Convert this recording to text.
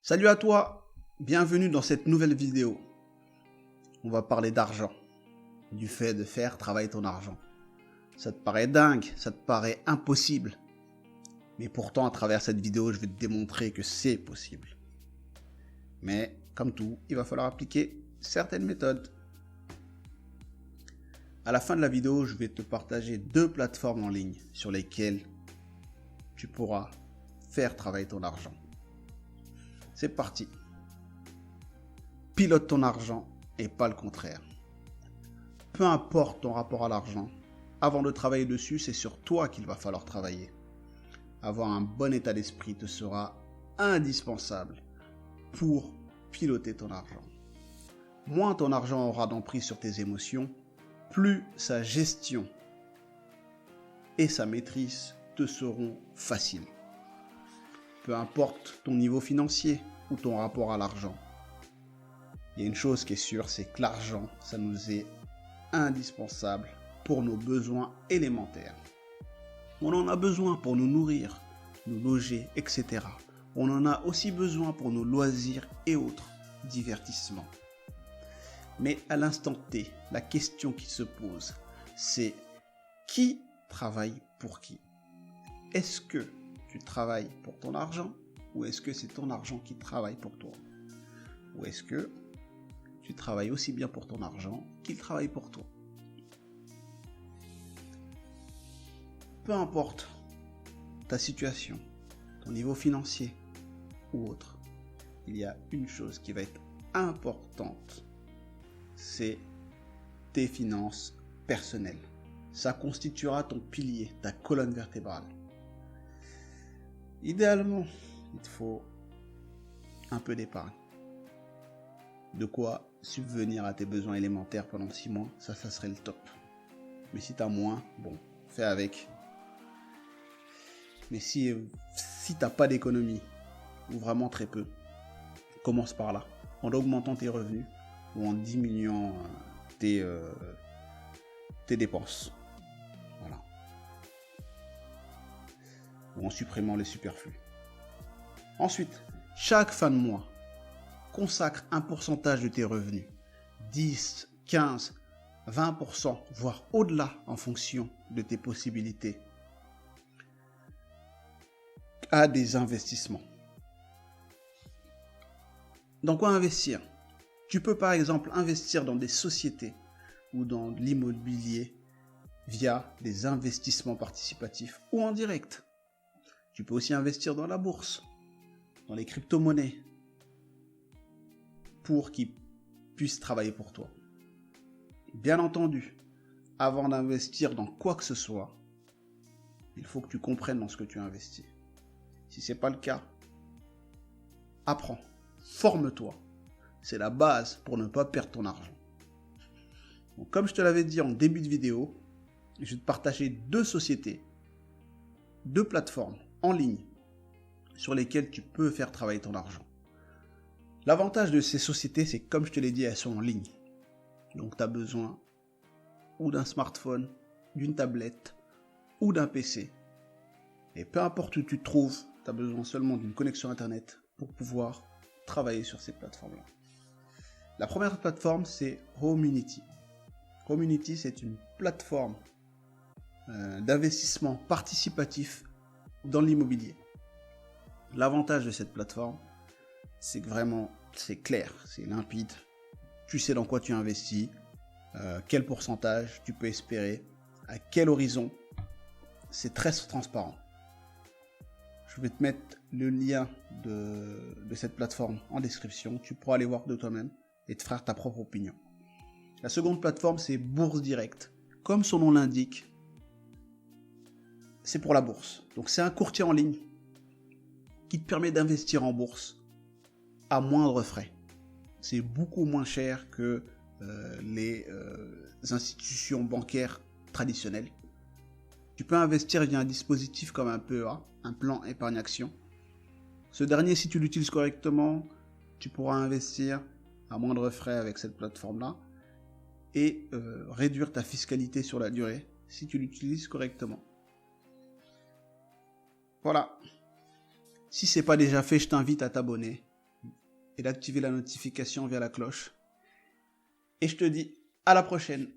Salut à toi, bienvenue dans cette nouvelle vidéo. On va parler d'argent, du fait de faire travailler ton argent. Ça te paraît dingue, ça te paraît impossible. Mais pourtant, à travers cette vidéo, je vais te démontrer que c'est possible. Mais, comme tout, il va falloir appliquer certaines méthodes. À la fin de la vidéo, je vais te partager 2 plateformes en ligne sur lesquelles tu pourras faire travailler ton argent. C'est parti. Pilote ton argent et pas le contraire. Peu importe ton rapport à l'argent, avant de travailler dessus, c'est sur toi qu'il va falloir travailler. Avoir un bon état d'esprit te sera indispensable pour piloter ton argent. Moins ton argent aura d'emprise sur tes émotions, plus sa gestion et sa maîtrise te seront faciles. Peu importe ton niveau financier ou ton rapport à l'argent. Il y a une chose qui est sûre, c'est que l'argent, ça nous est indispensable pour nos besoins élémentaires. On en a besoin pour nous nourrir, nous loger, etc. On en a aussi besoin pour nos loisirs et autres divertissements. Mais à l'instant T, la question qui se pose, c'est qui travaille pour qui? Est-ce que tu travailles pour ton argent ou est-ce que c'est ton argent qui travaille pour toi? Ou est-ce que tu travailles aussi bien pour ton argent qu'il travaille pour toi? Peu importe ta situation, ton niveau financier ou autre, il y a une chose qui va être importante, c'est tes finances personnelles. Ça constituera ton pilier, ta colonne vertébrale. Idéalement, il te faut un peu d'épargne. De quoi subvenir à tes besoins élémentaires pendant 6 mois, ça serait le top. Mais si tu as moins, bon, fais avec. Mais si tu n'as pas d'économie, ou vraiment très peu, commence par là, en augmentant tes revenus ou en diminuant tes dépenses. Voilà. Ou en supprimant les superflus. Ensuite, chaque fin de mois, consacre un pourcentage de tes revenus, 10, 15, 20%, voire au-delà en fonction de tes possibilités, à des investissements. Dans quoi investir? Tu peux par exemple investir dans des sociétés ou dans l'immobilier via des investissements participatifs ou en direct. Tu peux aussi investir dans la bourse, dans les crypto-monnaies, pour qu'ils puissent travailler pour toi. Bien entendu, avant d'investir dans quoi que ce soit, il faut que tu comprennes dans ce que tu investis. Si ce n'est pas le cas, apprends, forme-toi. C'est la base pour ne pas perdre ton argent. Donc, comme je te l'avais dit en début de vidéo, je vais te partager 2 sociétés, 2 plateformes en ligne sur lesquelles tu peux faire travailler ton argent. L'avantage de ces sociétés, c'est que comme je te l'ai dit, elles sont en ligne. Donc tu as besoin ou d'un smartphone, d'une tablette ou d'un PC. Et peu importe où tu te trouves, tu as besoin seulement d'une connexion internet pour pouvoir travailler sur ces plateformes-là. La première plateforme, c'est Homunity. Homunity, c'est une plateforme d'investissement participatif dans l'immobilier. L'avantage de cette plateforme, c'est que vraiment, c'est clair, c'est limpide. Tu sais dans quoi tu investis, quel pourcentage tu peux espérer, à quel horizon. C'est très transparent. Je vais te mettre le lien de cette plateforme en description. Tu pourras aller voir de toi-même et te faire ta propre opinion. La seconde plateforme, c'est Bourse Direct. Comme son nom l'indique, c'est pour la bourse. Donc c'est un courtier en ligne qui te permet d'investir en bourse à moindre frais. C'est beaucoup moins cher que les institutions bancaires traditionnelles. Tu peux investir via un dispositif comme un PEA, un plan épargne-action. Ce dernier, si tu l'utilises correctement, tu pourras investir à moindre frais avec cette plateforme-là et réduire ta fiscalité sur la durée si tu l'utilises correctement. Voilà. Si ce n'est pas déjà fait, je t'invite à t'abonner et d'activer la notification via la cloche. Et je te dis à la prochaine.